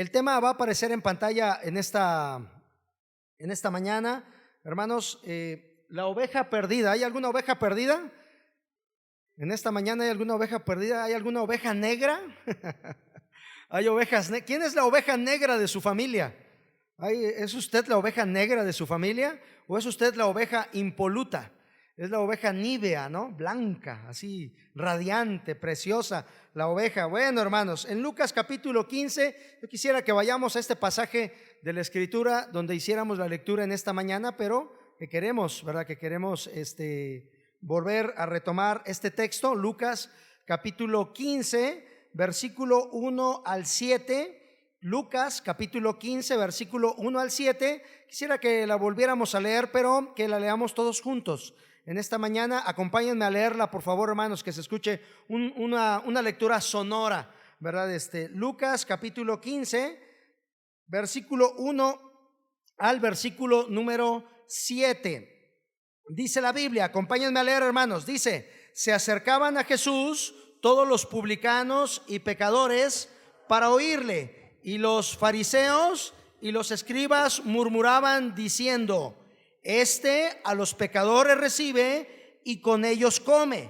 El tema va a aparecer en pantalla en esta mañana, hermanos. La oveja perdida. ¿Hay alguna oveja perdida? En esta mañana, ¿hay alguna oveja perdida? ¿Hay alguna oveja negra? Hay ovejas. ¿Quién es la oveja negra de su familia? ¿Es usted la oveja negra de su familia? ¿O es usted la oveja impoluta? Es la oveja nívea, ¿no? Blanca, así, radiante, preciosa, la oveja. Bueno, hermanos, en Lucas capítulo 15, yo quisiera que vayamos a este pasaje de la Escritura donde hiciéramos la lectura en esta mañana, pero que queremos, ¿verdad? Que queremos volver a retomar este texto, Lucas capítulo 15, versículo 1 al 7. Lucas capítulo 15, versículo 1 al 7. Quisiera que la volviéramos a leer, pero que la leamos todos juntos en esta mañana. Acompáñenme a leerla, por favor, hermanos, que se escuche una lectura sonora, ¿verdad? Lucas capítulo 15, versículo 1 al versículo número 7. Dice la Biblia, acompáñenme a leer, hermanos. Dice: se acercaban a Jesús todos los publicanos y pecadores para oírle, y los fariseos y los escribas murmuraban diciendo: a los pecadores recibe y con ellos come.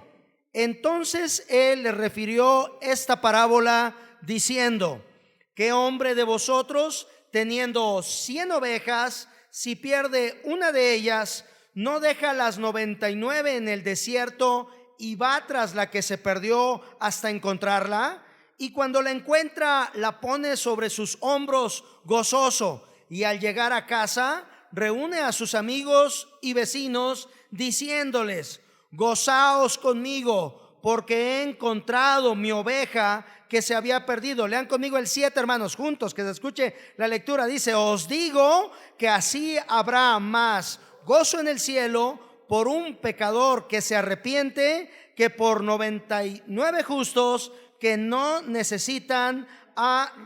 Entonces él les refirió esta parábola diciendo: ¿qué hombre de vosotros, teniendo 100 ovejas, si pierde una de ellas, no deja las 99 en el desierto y va tras la que se perdió hasta encontrarla? Y cuando la encuentra, la pone sobre sus hombros gozoso, y al llegar a casa reúne a sus amigos y vecinos diciéndoles: gozaos conmigo, porque he encontrado mi oveja que se había perdido. Lean conmigo el 7, hermanos, juntos, que se escuche la lectura. Dice: os digo que así habrá más gozo en el cielo por un pecador que se arrepiente que por 99 justos que no necesitan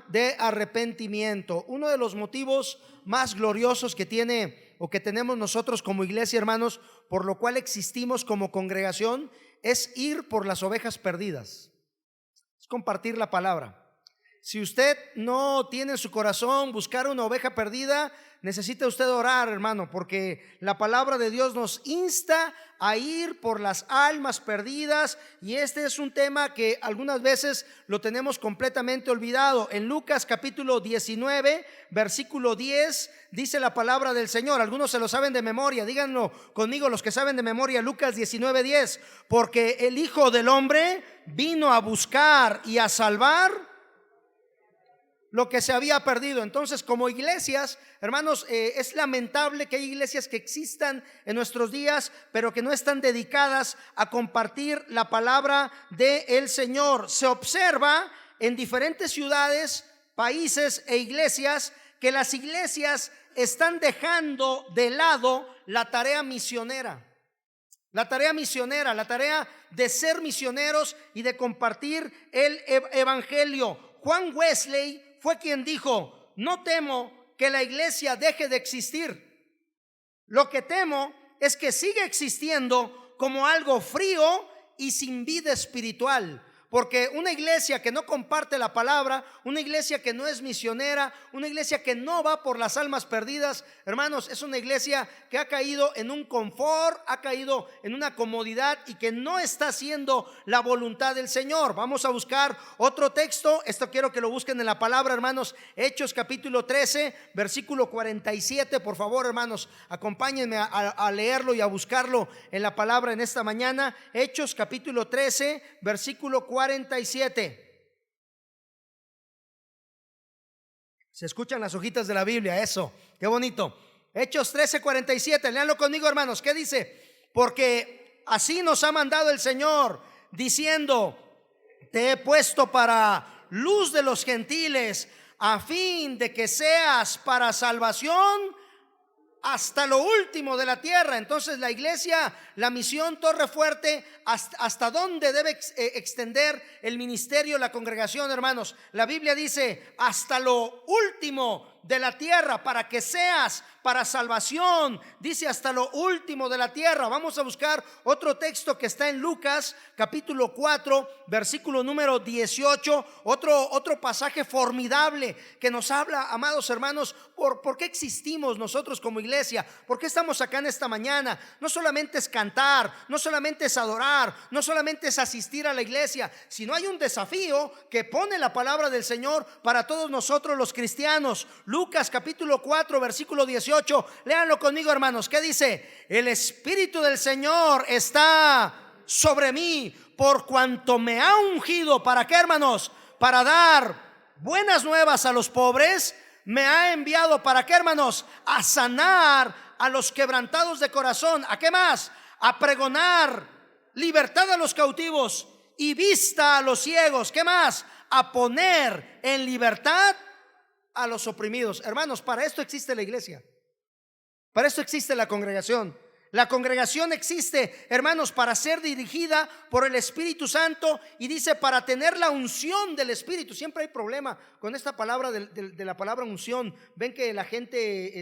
de arrepentimiento. Uno de los motivos más gloriosos que tiene o que tenemos nosotros como iglesia, hermanos, por lo cual existimos como congregación, es ir por las ovejas perdidas, es compartir la palabra. Si usted no tiene en su corazón buscar una oveja perdida, necesita usted orar, hermano, porque la palabra de Dios nos insta a ir por las almas perdidas, y este es un tema que algunas veces lo tenemos completamente olvidado. En Lucas capítulo 19, versículo 10, dice la palabra del Señor. Algunos se lo saben de memoria, díganlo conmigo los que saben de memoria. Lucas 19, 10: porque el Hijo del Hombre vino a buscar y a salvar lo que se había perdido. Entonces, como iglesias, hermanos, es lamentable que hay iglesias que existan en nuestros días, pero que no están dedicadas a compartir la palabra del Señor. Se observa en diferentes ciudades, países e iglesias que las iglesias están dejando de lado la tarea misionera. La tarea misionera, la tarea de ser misioneros y de compartir el evangelio. Juan Wesley fue quien dijo: no temo que la iglesia deje de existir. Lo que temo es que siga existiendo como algo frío y sin vida espiritual. Porque una iglesia que no comparte la palabra, una iglesia que no es misionera, una iglesia que no va por las almas perdidas, hermanos, es una iglesia que ha caído en un confort, ha caído en una comodidad y que no está haciendo la voluntad del Señor. Vamos a buscar otro texto. Esto quiero que lo busquen en la palabra, hermanos. Hechos capítulo 13, versículo 47. Por favor, hermanos, acompáñenme a leerlo y a buscarlo en la palabra en esta mañana. Hechos capítulo 13, versículo 47. Se escuchan las hojitas de la Biblia, eso, qué bonito. Hechos 13:47, léanlo conmigo, hermanos. ¿Qué dice? Porque así nos ha mandado el Señor, diciendo: te he puesto para luz de los gentiles, a fin de que seas para salvación hasta lo último de la tierra. Entonces la iglesia, la misión Torre Fuerte, hasta dónde debe extender el ministerio, la congregación, hermanos. La Biblia dice: hasta lo último de la tierra para que seas para salvación. Dice hasta lo último de la tierra. Vamos a buscar otro texto que está en Lucas capítulo 4 versículo número 18. Otro pasaje formidable que nos habla, amados hermanos, por qué existimos nosotros como iglesia, por qué estamos acá en esta mañana. No solamente es cantar, no solamente es adorar, no solamente es asistir a la iglesia, sino hay un desafío que pone la palabra del Señor para todos nosotros los cristianos. Lucas capítulo 4 versículo 18. Léanlo conmigo, hermanos. ¿Qué dice? El Espíritu del Señor está sobre mí, por cuanto me ha ungido. ¿Para qué, hermanos? Para dar buenas nuevas a los pobres. Me ha enviado, ¿para qué, hermanos? A sanar a los quebrantados de corazón. ¿A qué más? A pregonar libertad a los cautivos y vista a los ciegos. ¿Qué más? A poner en libertad a los oprimidos. Hermanos, para esto existe la iglesia. Para esto existe la congregación. La congregación existe, hermanos, para ser dirigida por el Espíritu Santo, y dice para tener la unción del Espíritu. Siempre hay problema con esta palabra de la palabra unción. Ven que la gente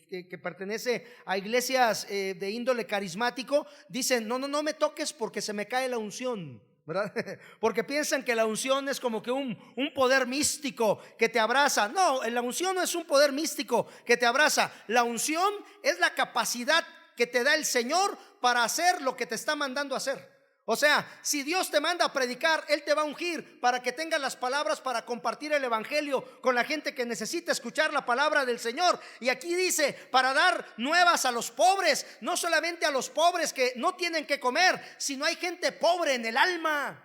que pertenece a iglesias de índole carismático dicen no me toques porque se me cae la unción, ¿verdad? Porque piensan que la unción es como que un poder místico que te abraza. No, la unción no es un poder místico que te abraza. La unción es la capacidad que te da el Señor para hacer lo que te está mandando a hacer. O sea, si Dios te manda a predicar, Él te va a ungir para que tengas las palabras para compartir el evangelio con la gente que necesita escuchar la palabra del Señor. Y aquí dice, para dar nuevas a los pobres, no solamente a los pobres que no tienen que comer, sino hay gente pobre en el alma,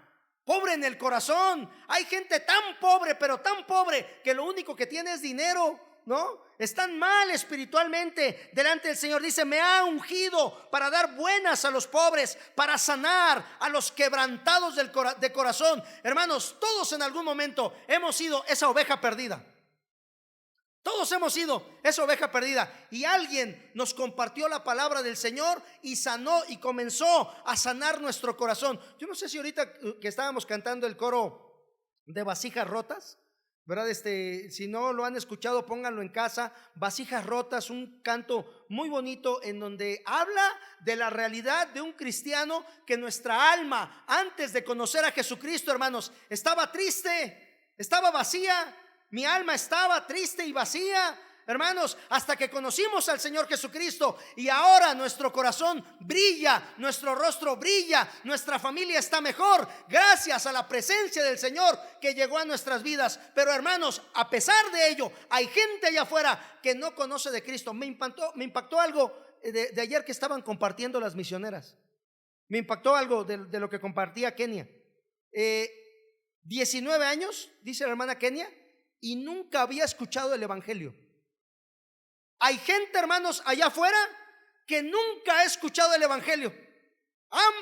pobre en el corazón. Hay gente tan pobre, pero tan pobre, que lo único que tiene es dinero, ¿no? Están mal espiritualmente delante del Señor. Dice, me ha ungido para dar buenas a los pobres, para sanar a los quebrantados de corazón. Hermanos, todos en algún momento hemos sido esa oveja perdida. Todos hemos sido esa oveja perdida, y alguien nos compartió la palabra del Señor y sanó y comenzó a sanar nuestro corazón. Yo no sé si ahorita que estábamos cantando el coro de vasijas rotas, ¿verdad? Si no lo han escuchado, pónganlo en casa. Vasijas rotas, un canto muy bonito en donde habla de la realidad de un cristiano, que nuestra alma, antes de conocer a Jesucristo, hermanos, estaba triste, estaba vacía. Mi alma estaba triste y vacía, hermanos, hasta que conocimos al Señor Jesucristo, y ahora nuestro corazón brilla, nuestro rostro brilla, nuestra familia está mejor gracias a la presencia del Señor que llegó a nuestras vidas. Pero, hermanos, a pesar de ello, hay gente allá afuera que no conoce de Cristo. Me impactó algo de ayer que estaban compartiendo las misioneras. Me impactó algo de lo que compartía Kenia. 19 años, dice la hermana Kenia, y nunca había escuchado el evangelio. Hay gente, hermanos, allá afuera que nunca ha escuchado el evangelio. Han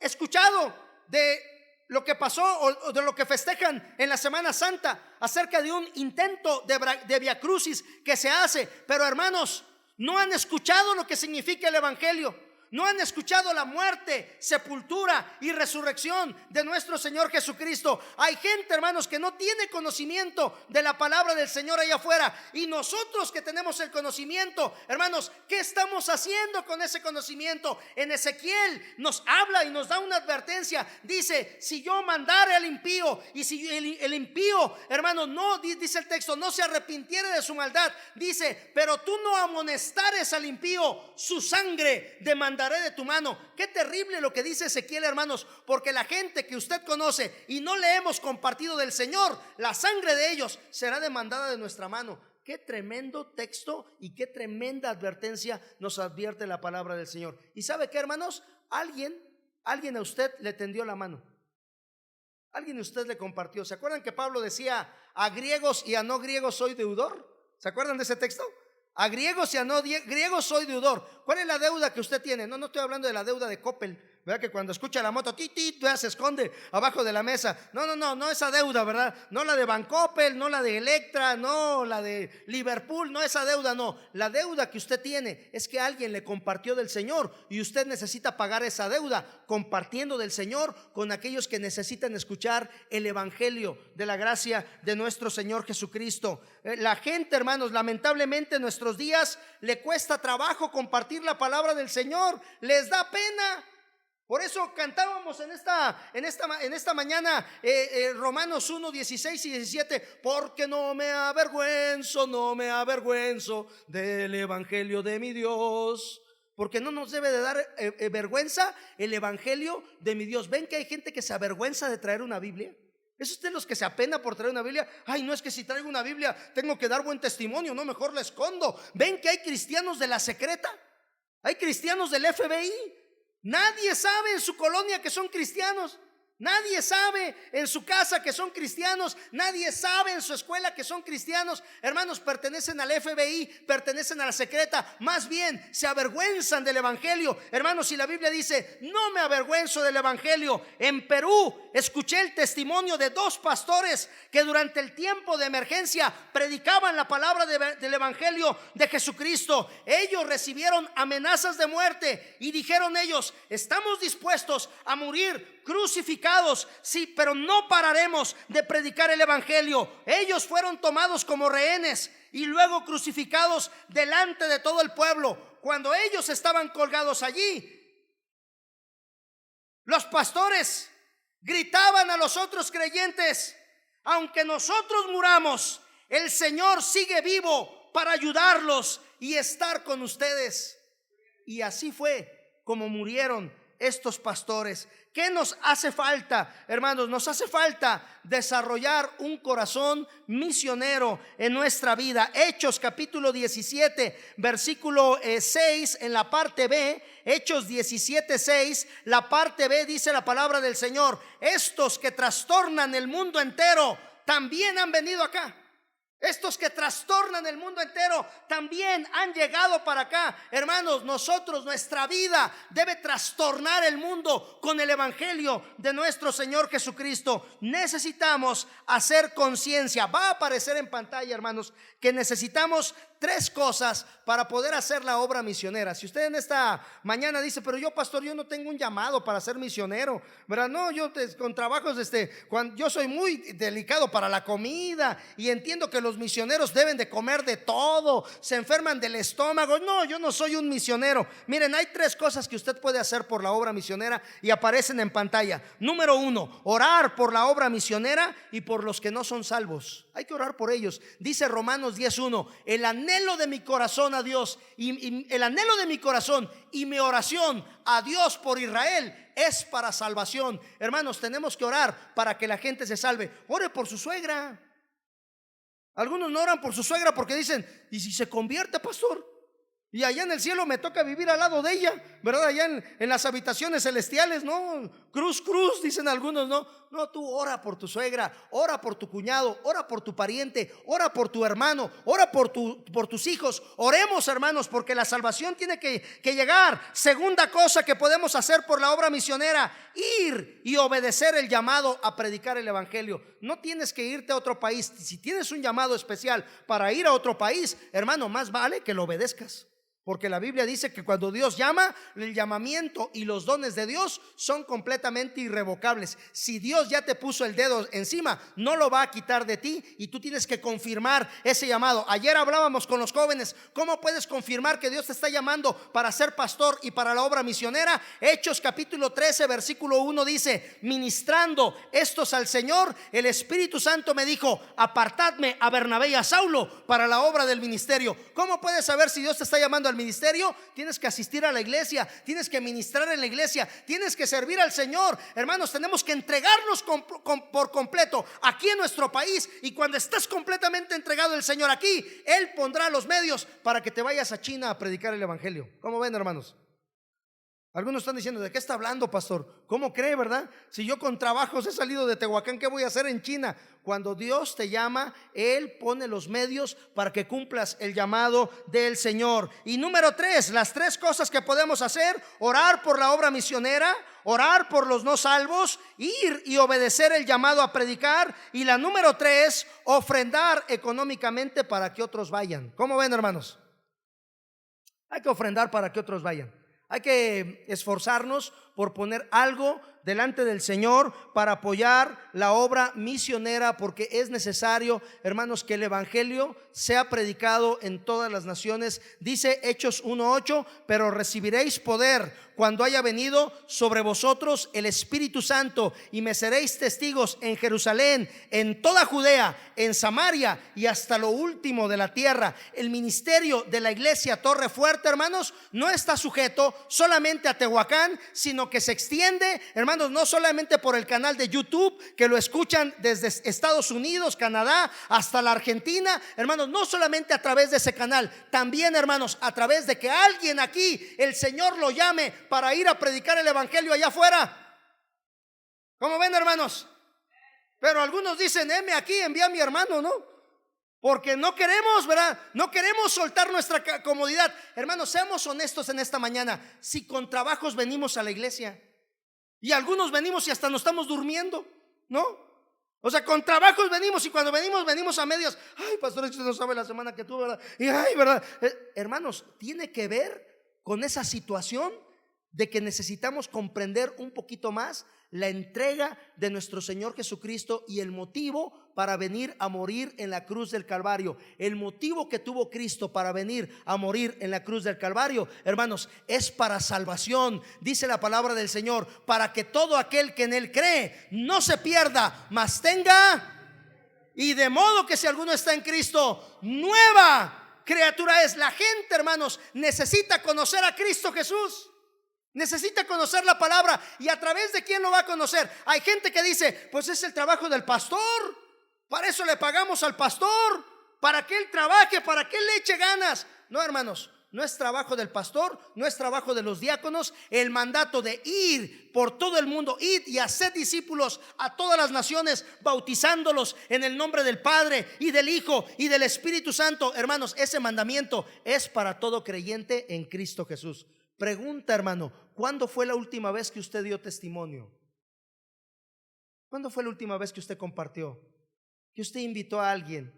escuchado de lo que pasó o de lo que festejan en la Semana Santa acerca de un intento de viacrucis que se hace, pero, hermanos, no han escuchado lo que significa el evangelio. No han escuchado la muerte, sepultura y resurrección de nuestro Señor Jesucristo. Hay gente, hermanos, que no tiene conocimiento de la palabra del Señor allá afuera. Y nosotros que tenemos el conocimiento, hermanos, ¿qué estamos haciendo con ese conocimiento? En Ezequiel nos habla y nos da una advertencia. Dice, si yo mandare al impío, y si el impío, hermanos, no, dice el texto, no se arrepintiere de su maldad, dice, pero tú no amonestares al impío, su sangre demandaré de tu mano. Qué terrible lo que dice Ezequiel, hermanos, porque la gente que usted conoce y no le hemos compartido del Señor, la sangre de ellos será demandada de nuestra mano. Qué tremendo texto y qué tremenda advertencia nos advierte la palabra del Señor. ¿Y sabe qué, hermanos? Alguien a usted le tendió la mano. Alguien a usted le compartió. ¿Se acuerdan que Pablo decía, a griegos y a no griegos soy deudor? ¿Se acuerdan de ese texto? A griegos y a no griegos soy deudor. ¿Cuál es la deuda que usted tiene? No estoy hablando de la deuda de Coppel, ¿verdad? Que cuando escucha la moto, ya se esconde abajo de la mesa. No esa deuda, ¿verdad? No la de Bancoppel, no la de Electra, no la de Liverpool, no esa deuda, no. La deuda que usted tiene es que alguien le compartió del Señor y usted necesita pagar esa deuda compartiendo del Señor con aquellos que necesitan escuchar el evangelio de la gracia de nuestro Señor Jesucristo. La gente, hermanos, lamentablemente en nuestros días le cuesta trabajo compartir la palabra del Señor, les da pena. Por eso cantábamos en esta mañana Romanos 1, 16 y 17, porque no me avergüenzo del evangelio de mi Dios. Porque no nos debe de dar vergüenza el evangelio de mi Dios. ¿Ven que hay gente que se avergüenza de traer una Biblia? ¿Es usted los que se apena por traer una Biblia? Ay, no, es que si traigo una Biblia tengo que dar buen testimonio, no, mejor la escondo. ¿Ven que hay cristianos de la secreta? Hay cristianos del FBI. Nadie sabe en su colonia que son cristianos. Nadie sabe en su casa que son cristianos. Nadie sabe en su escuela que son cristianos. Hermanos, pertenecen al FBI, pertenecen a la secreta. Más bien se avergüenzan del evangelio. Hermanos, si la Biblia dice no me avergüenzo del evangelio. En Perú escuché el testimonio de 2 pastores que durante el tiempo de emergencia predicaban la palabra del evangelio de Jesucristo. Ellos recibieron amenazas de muerte y dijeron ellos: estamos dispuestos a morir crucificados, sí, pero no pararemos de predicar el evangelio. Ellos fueron tomados como rehenes y luego crucificados delante de todo el pueblo. Cuando ellos estaban colgados allí, los pastores gritaban a los otros creyentes: aunque nosotros muramos, el Señor sigue vivo para ayudarlos y estar con ustedes. Y así fue como murieron estos pastores. ¿Qué nos hace falta, hermanos? Nos hace falta desarrollar un corazón misionero en nuestra vida. Hechos capítulo 17 versículo 6 en la parte B. Hechos 17, 6, la parte B, dice la palabra del Señor: estos que trastornan el mundo entero también han venido acá. Estos que trastornan el mundo entero también han llegado para acá. Hermanos, nuestra vida debe trastornar el mundo con el evangelio de nuestro Señor Jesucristo. Necesitamos hacer conciencia. Va a aparecer en pantalla, hermanos, que necesitamos 3 cosas para poder hacer la obra misionera. Si usted en esta mañana dice: pero yo, pastor, yo no tengo un llamado para ser misionero, ¿verdad? No, yo con trabajos, yo soy muy delicado para la comida y entiendo que los misioneros deben de comer de todo, se enferman del estómago. No, yo no soy un misionero. Miren, hay 3 cosas que usted puede hacer por la obra misionera y aparecen en pantalla. Número 1, orar por la obra misionera y por los que no son salvos. Hay que orar por ellos. Dice Romanos 10:1: el anhelo de mi corazón a Dios y el anhelo de mi corazón y mi oración a Dios por Israel es para salvación. Hermanos, tenemos que orar para que la gente se salve. Ore por su suegra. Algunos no oran por su suegra porque dicen: ¿y si se convierte, pastor? Y allá en el cielo me toca vivir al lado de ella, ¿verdad? Allá en las habitaciones celestiales, no, cruz, dicen algunos. No, tú ora por tu suegra, ora por tu cuñado, ora por tu pariente, ora por tu hermano, ora por tus hijos. Oremos, hermanos, porque la salvación tiene que llegar. Segunda cosa que podemos hacer por la obra misionera: ir y obedecer el llamado a predicar el evangelio. No tienes que irte a otro país. Si tienes un llamado especial para ir a otro país, hermano, más vale que lo obedezcas. Porque la Biblia dice que cuando Dios llama, el llamamiento y los dones de Dios son completamente irrevocables. Si Dios ya te puso el dedo encima, no lo va a quitar de ti y tú tienes que confirmar ese llamado. Ayer hablábamos con los jóvenes: ¿cómo puedes confirmar que Dios te está llamando para ser pastor y para la obra misionera? Hechos capítulo 13 versículo 1 dice: ministrando estos al Señor, el Espíritu Santo me dijo: apartadme a Bernabé y a Saulo para la obra del ministerio. ¿Cómo puedes saber si Dios te está llamando al ministerio? Tienes que asistir a la iglesia, tienes que ministrar en la iglesia, tienes que servir al Señor. Hermanos, tenemos que entregarnos por completo aquí en nuestro país, y cuando estás completamente entregado al Señor aquí, Él pondrá los medios para que te vayas a China a predicar el evangelio. ¿Cómo ven, hermanos? Algunos están diciendo: ¿de qué está hablando, pastor? ¿Cómo cree, verdad? Si yo con trabajos he salido de Tehuacán, ¿qué voy a hacer en China? Cuando Dios te llama, Él pone los medios para que cumplas el llamado del Señor. Y número 3, las 3 cosas que podemos hacer: orar por la obra misionera, orar por los no salvos, ir y obedecer el llamado a predicar. Y la número 3, ofrendar económicamente para que otros vayan. ¿Cómo ven, hermanos? Hay que ofrendar para que otros vayan. Hay que esforzarnos por poner algo delante del Señor para apoyar la obra misionera, porque es necesario, hermanos, que el evangelio sea predicado en todas las naciones. Dice Hechos 1:8: pero recibiréis poder cuando haya venido sobre vosotros el Espíritu Santo, y me seréis testigos en Jerusalén, en toda Judea, en Samaria y hasta lo último de la tierra. El ministerio de la iglesia Torre Fuerte, hermanos, no está sujeto solamente a Tehuacán, sino que se extiende, hermanos, no solamente por el canal de YouTube, que lo escuchan desde Estados Unidos, Canadá, hasta la Argentina, hermanos, no solamente a través de ese canal, también, hermanos, a través de que alguien aquí, el Señor lo llame para ir a predicar el evangelio allá afuera. ¿Cómo ven, hermanos? Pero algunos dicen: heme aquí, envía a mi hermano, ¿no? Porque no queremos, ¿verdad? No queremos soltar nuestra comodidad. Hermanos, seamos honestos en esta mañana. Si con trabajos venimos a la iglesia, y algunos venimos y hasta nos estamos durmiendo, ¿no? O sea, con trabajos venimos, y cuando venimos a medias. Ay, pastor, usted no sabe la semana que tuve, ¿verdad? Y ay, ¿verdad? Hermanos, tiene que ver con esa situación de que necesitamos comprender un poquito más la entrega de nuestro Señor Jesucristo y el motivo para venir a morir en la cruz del Calvario. El motivo que tuvo Cristo para venir a morir en la cruz del Calvario, hermanos, es para salvación. Dice la palabra del Señor: para que todo aquel que en Él cree no se pierda, mas tenga. Y de modo que si alguno está en Cristo, nueva criatura es. La gente, hermanos, necesita conocer a Cristo Jesús. Necesita conocer la palabra. ¿Y a través de quién lo va a conocer? Hay gente que dice: pues es el trabajo del pastor, para eso le pagamos al pastor, para que él trabaje, para que él le eche ganas. No, hermanos, no es trabajo del pastor, no es trabajo de los diáconos. El mandato de ir por todo el mundo, id y haced discípulos a todas las naciones, bautizándolos en el nombre del Padre y del Hijo y del Espíritu Santo. Hermanos, ese mandamiento es para todo creyente en Cristo Jesús. Pregunta, hermano: ¿cuándo fue la última vez que usted dio testimonio? ¿Cuándo fue la última vez que usted compartió? Que usted invitó a alguien,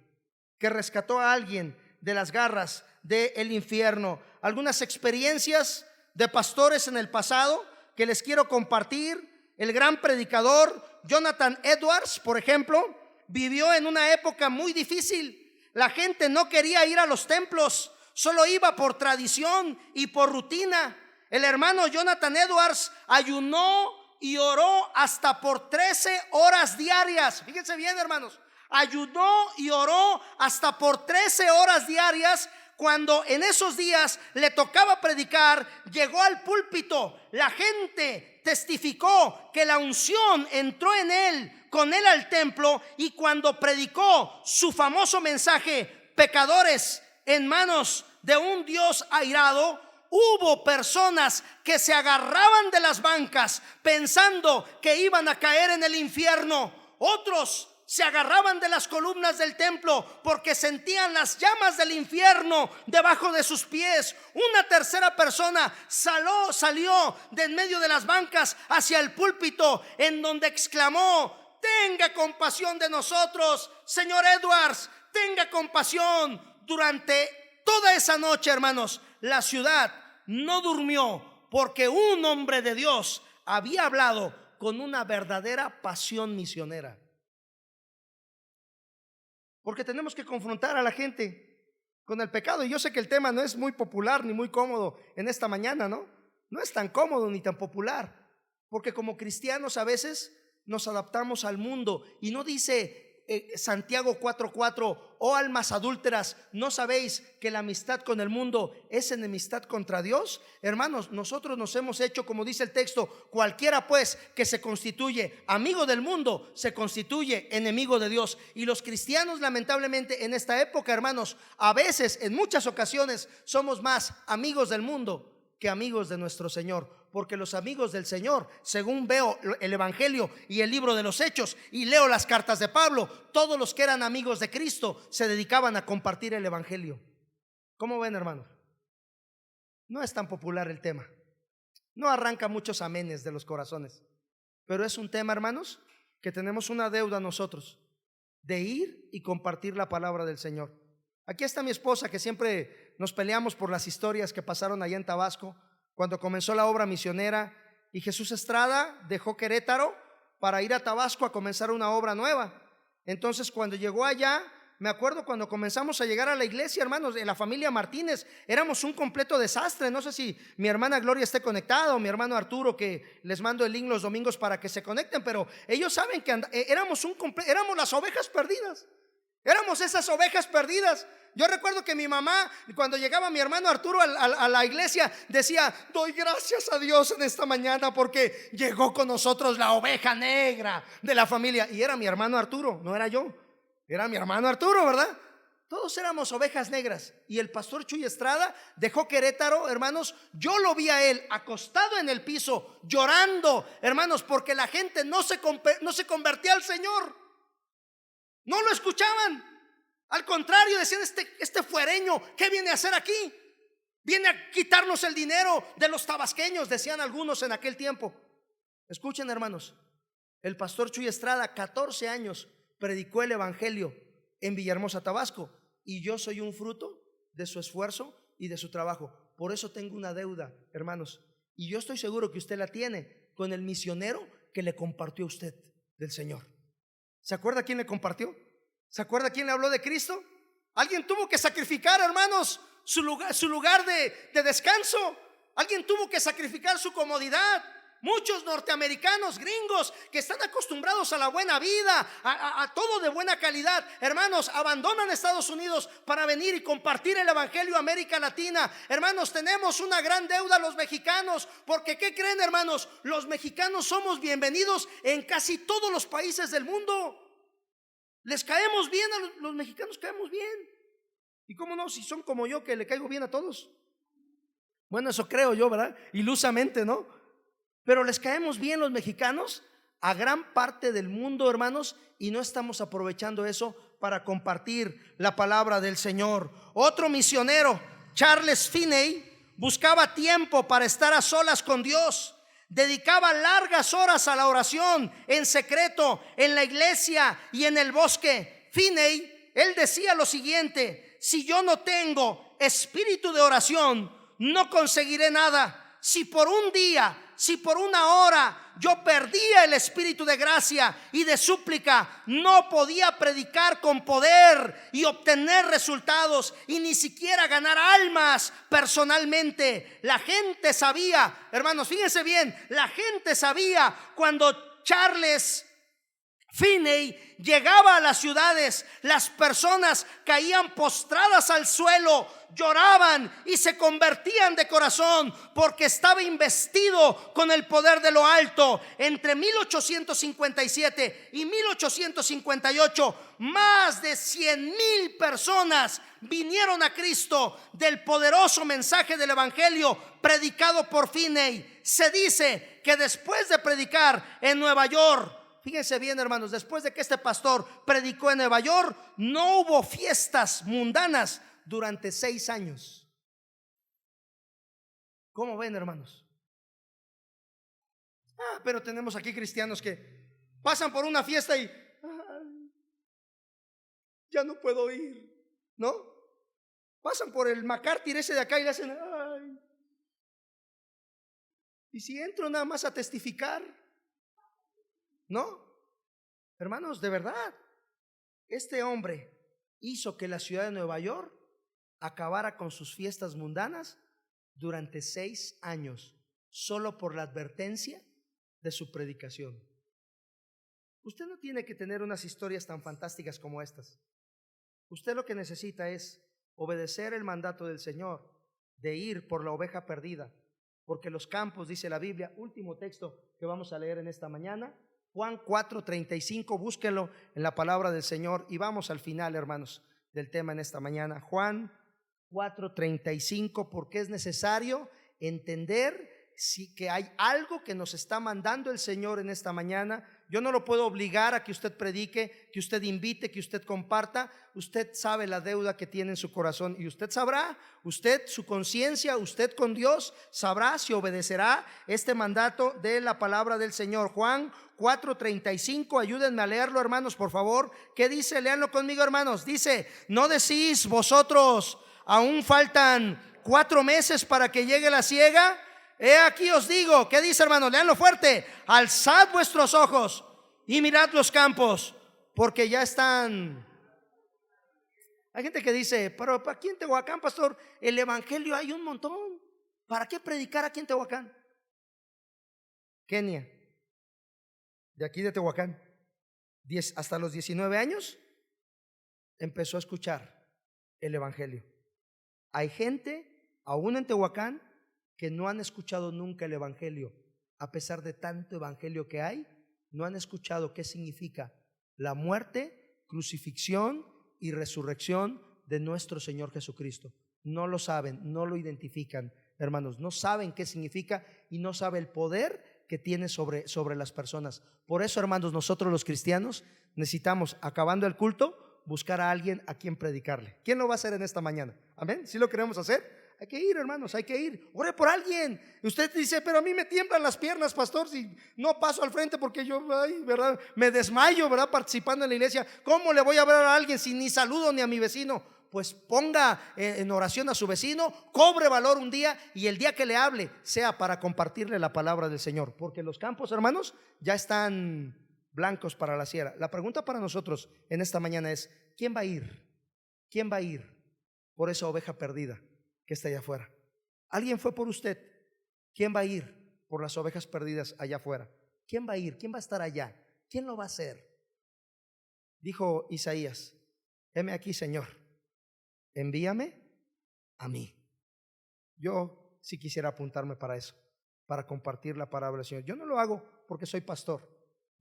que rescató a alguien de las garras del infierno. Algunas experiencias de pastores en el pasado que les quiero compartir. El gran predicador Jonathan Edwards, por ejemplo, vivió en una época muy difícil. La gente no quería ir a los templos, solo iba por tradición y por rutina. El hermano Jonathan Edwards ayunó y oró hasta por 13 horas diarias. Fíjense bien, hermanos, ayunó y oró hasta por 13 horas diarias. Cuando en esos días le tocaba predicar, llegó al púlpito. La gente testificó que la unción entró en él, con él al templo, y cuando predicó su famoso mensaje: pecadores en manos de un Dios airado, hubo personas que se agarraban de las bancas pensando que iban a caer en el infierno. Otros se agarraban de las columnas del templo porque sentían las llamas del infierno debajo de sus pies. Una tercera persona salió de en medio de las bancas hacia el púlpito, en donde exclamó: tenga compasión de nosotros, señor Edwards, tenga compasión. Durante toda esa noche, hermanos, la ciudad no durmió, porque un hombre de Dios había hablado con una verdadera pasión misionera. Porque tenemos que confrontar a la gente con el pecado. Y yo sé que el tema no es muy popular ni muy cómodo en esta mañana, ¿no? No es tan cómodo ni tan popular, porque como cristianos a veces nos adaptamos al mundo. Y no dice Santiago 4:4: oh almas adúlteras, ¿no sabéis que la amistad con el mundo es enemistad contra Dios? Hermanos, nosotros nos hemos hecho, como dice el texto: cualquiera pues que se constituye amigo del mundo se constituye enemigo de Dios. Y los cristianos, lamentablemente, en esta época, hermanos, a veces, en muchas ocasiones, somos más amigos del mundo que amigos de nuestro Señor, porque los amigos del Señor, según veo el Evangelio y el libro de los Hechos y leo las cartas de Pablo, todos los que eran amigos de Cristo se dedicaban a compartir el Evangelio. ¿Cómo ven, hermanos? No es tan popular el tema, no arranca muchos amenes de los corazones, pero es un tema, hermanos, que tenemos una deuda nosotros de ir y compartir la palabra del Señor. Aquí está mi esposa, que siempre nos peleamos por las historias que pasaron allá en Tabasco cuando comenzó la obra misionera, y Jesús Estrada dejó Querétaro para ir a Tabasco a comenzar una obra nueva. Entonces, cuando llegó allá, me acuerdo cuando comenzamos a llegar a la iglesia, hermanos, de la familia Martínez, éramos un completo desastre. No sé si mi hermana Gloria esté conectada o mi hermano Arturo, que les mando el link los domingos para que se conecten, pero ellos saben que éramos las ovejas perdidas. Éramos esas ovejas perdidas. Yo recuerdo que mi mamá, cuando llegaba mi hermano Arturo a la iglesia, decía: doy gracias a Dios en esta mañana porque llegó con nosotros la oveja negra de la familia. Y era mi hermano Arturo, no era yo, era mi hermano Arturo, ¿verdad? Todos éramos ovejas negras. Y el pastor Chuy Estrada dejó Querétaro, hermanos. Yo lo vi a él acostado en el piso, llorando, hermanos, porque la gente no se convertía al Señor. No lo escuchaban. Al contrario, decían: este fuereño, ¿qué viene a hacer aquí? Viene a quitarnos el dinero de los tabasqueños, decían algunos en aquel tiempo. Escuchen, hermanos, el pastor Chuy Estrada 14 años predicó el evangelio en Villahermosa, Tabasco, y yo soy un fruto de su esfuerzo y de su trabajo. Por eso tengo una deuda, hermanos, y yo estoy seguro que usted la tiene con el misionero que le compartió a usted del Señor. ¿Se acuerda quién le compartió? ¿Se acuerda quién le habló de Cristo? Alguien tuvo que sacrificar, hermanos, su lugar de descanso. Alguien tuvo que sacrificar su comodidad. Muchos norteamericanos, gringos, que están acostumbrados a la buena vida, a todo de buena calidad, hermanos, abandonan Estados Unidos para venir y compartir el evangelio a América Latina. Hermanos, tenemos una gran deuda los mexicanos, porque ¿qué creen, hermanos? Los mexicanos somos bienvenidos en casi todos los países del mundo. Les caemos bien, a los mexicanos caemos bien. ¿Y cómo no? Si son como yo, que le caigo bien a todos. Bueno, eso creo yo, ¿verdad? Ilusamente, ¿no? Pero les caemos bien los mexicanos a gran parte del mundo, hermanos, y no estamos aprovechando eso para compartir la palabra del Señor. Otro misionero, Charles Finney, buscaba tiempo para estar a solas con Dios. Dedicaba largas horas a la oración en secreto, en la iglesia y en el bosque. Finney, él decía lo siguiente: si yo no tengo espíritu de oración, no conseguiré nada. Si por un día, si por una hora yo perdía el espíritu de gracia y de súplica, no podía predicar con poder y obtener resultados, y ni siquiera ganar almas personalmente. La gente sabía, hermanos, fíjense bien, la gente sabía cuando Charles Finney llegaba a las ciudades, las personas caían postradas al suelo, lloraban y se convertían de corazón, porque estaba investido con el poder de lo alto. Entre 1857 y 1858, más de 100,000 personas vinieron a Cristo del poderoso mensaje del evangelio predicado por Finney. Se dice que después de predicar en Nueva York, fíjense bien, hermanos, después de que este pastor predicó en Nueva York, no hubo fiestas mundanas durante 6 años. ¿Cómo ven, hermanos? Pero tenemos aquí cristianos que pasan por una fiesta y ya no puedo ir, ¿no? Pasan por el MacArthur ese de acá y le hacen ay. Y si entro nada más a testificar, ¿no? Hermanos, de verdad, este hombre hizo que la ciudad de Nueva York acabara con sus fiestas mundanas durante 6 años, solo por la advertencia de su predicación. Usted no tiene que tener unas historias tan fantásticas como estas. Usted lo que necesita es obedecer el mandato del Señor de ir por la oveja perdida, porque los campos, dice la Biblia, último texto que vamos a leer en esta mañana, Juan 4:35, búsquelo en la palabra del Señor, y vamos al final, hermanos, del tema en esta mañana. Juan 4:35, porque es necesario entender que hay algo que nos está mandando el Señor en esta mañana. Yo no lo puedo obligar a que usted predique, que usted invite, que usted comparta. Usted sabe la deuda que tiene en su corazón y usted sabrá, usted, su conciencia, usted con Dios sabrá si obedecerá este mandato de la palabra del Señor. Juan 4:35, ayúdenme a leerlo, hermanos, por favor. ¿Qué dice? Léanlo conmigo, hermanos. Dice: ¿no decís vosotros, aún faltan 4 meses para que llegue la siega? He aquí os digo, ¿qué dice, hermanos? Leanlo fuerte: alzad vuestros ojos y mirad los campos, porque ya están. Hay gente que dice: pero aquí en Tehuacán, pastor, el evangelio hay un montón, ¿para qué predicar aquí en Tehuacán? Kenia, de aquí de Tehuacán, hasta los 19 años empezó a escuchar el evangelio. Hay gente aún en Tehuacán que no han escuchado nunca el evangelio. A pesar de tanto evangelio que hay, no han escuchado qué significa la muerte, crucifixión y resurrección de nuestro Señor Jesucristo. No lo saben, no lo identifican, hermanos. No saben qué significa y no saben el poder que tiene sobre las personas. Por eso, hermanos, nosotros los cristianos necesitamos, acabando el culto, buscar a alguien a quien predicarle. ¿Quién lo va a hacer en esta mañana? ¿Amén? ¿Sí lo queremos hacer? Hay que ir, hermanos, hay que ir. Ore por alguien. Usted dice: pero a mí me tiemblan las piernas, pastor, si no paso al frente porque yo, ¿verdad?, me desmayo, ¿verdad?, participando en la iglesia. ¿Cómo le voy a hablar a alguien si ni saludo ni a mi vecino? Pues ponga en oración a su vecino, cobre valor un día, y el día que le hable sea para compartirle la palabra del Señor, porque los campos, hermanos, ya están blancos para la siega. La pregunta para nosotros en esta mañana es: ¿quién va a ir? ¿Quién va a ir por esa oveja perdida que está allá afuera? Alguien fue por usted. ¿Quién va a ir por las ovejas perdidas allá afuera? ¿Quién va a ir? ¿Quién va a estar allá? ¿Quién lo va a hacer? Dijo Isaías: heme aquí, Señor, envíame a mí. Yo sí quisiera apuntarme para eso, para compartir la palabra del Señor. Yo no lo hago porque soy pastor.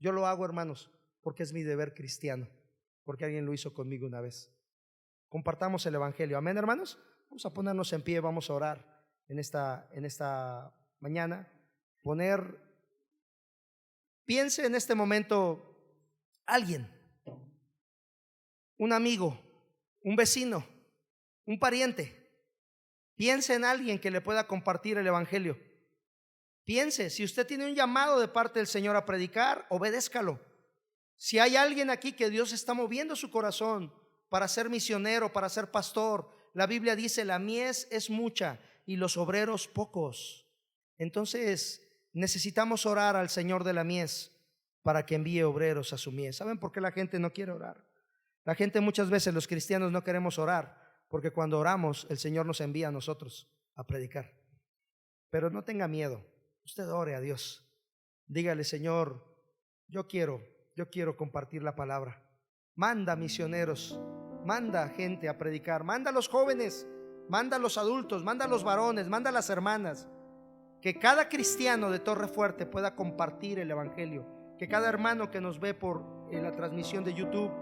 Yo lo hago, hermanos, porque es mi deber cristiano, porque alguien lo hizo conmigo una vez. Compartamos el evangelio. Amén, hermanos. Vamos a ponernos en pie, vamos a orar en esta mañana. Piense en este momento alguien, un amigo, un vecino, un pariente. Piense en alguien que le pueda compartir el evangelio. Piense, si usted tiene un llamado de parte del Señor a predicar, obedézcalo. Si hay alguien aquí que Dios está moviendo su corazón para ser misionero, para ser pastor, la Biblia dice: la mies es mucha y los obreros pocos. Entonces necesitamos orar al Señor de la mies para que envíe obreros a su mies. ¿Saben por qué la gente no quiere orar? La gente, muchas veces los cristianos, no queremos orar porque cuando oramos el Señor nos envía a nosotros a predicar. Pero no tenga miedo, usted ore a Dios. Dígale: Señor, yo quiero compartir la palabra. Manda misioneros, manda gente a predicar, manda a los jóvenes, manda a los adultos, manda a los varones, manda a las hermanas. Que cada cristiano de Torrefuerte pueda compartir el evangelio. Que cada hermano que nos ve por la transmisión de YouTube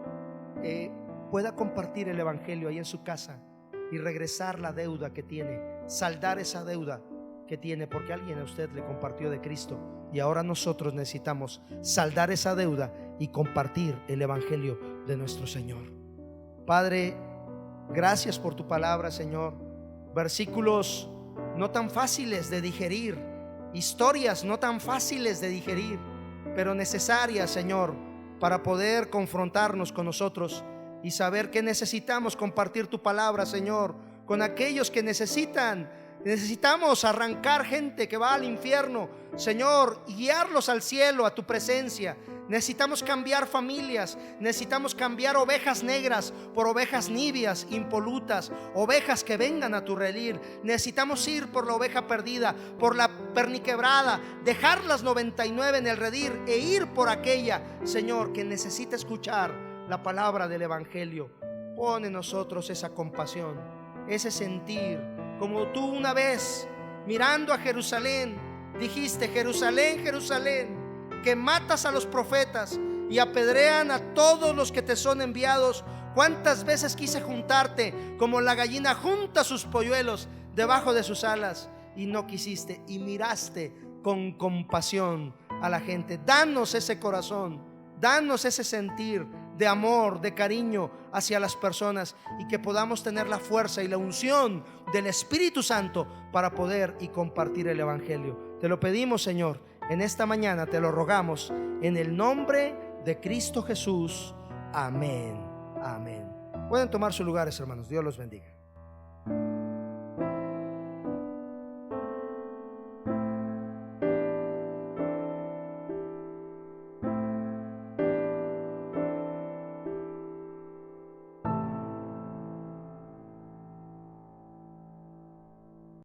pueda compartir el evangelio ahí en su casa y regresar la deuda que tiene, saldar esa deuda que tiene, porque alguien a usted le compartió de Cristo y ahora nosotros necesitamos saldar esa deuda y compartir el evangelio de nuestro Señor. Padre, gracias por tu palabra, Señor. Versículos no tan fáciles de digerir, historias no tan fáciles de digerir, pero necesarias, Señor, para poder confrontarnos con nosotros y saber que necesitamos compartir tu palabra, Señor, con aquellos que necesitamos arrancar gente que va al infierno, Señor, y guiarlos al cielo, a tu presencia. Necesitamos cambiar familias, necesitamos cambiar ovejas negras por ovejas nibias, impolutas, ovejas que vengan a tu redil. Necesitamos ir por la oveja perdida, por la perniquebrada, dejar las 99 en el redil e ir por aquella, Señor, que necesita escuchar la palabra del evangelio. Pon en nosotros esa compasión, ese sentir, como tú una vez mirando a Jerusalén dijiste: Jerusalén, Jerusalén, que matas a los profetas y apedrean a todos los que te son enviados. Cuántas veces quise juntarte como la gallina junta sus polluelos debajo de sus alas, y no quisiste y miraste con compasión a la gente. Danos ese corazón, danos ese sentir de amor, de cariño hacia las personas, y que podamos tener la fuerza y la unción del Espíritu Santo para poder y compartir el Evangelio. Te lo pedimos, Señor, en esta mañana, te lo rogamos en el nombre de Cristo Jesús. Amén. Amén. Pueden tomar sus lugares, hermanos. Dios los bendiga.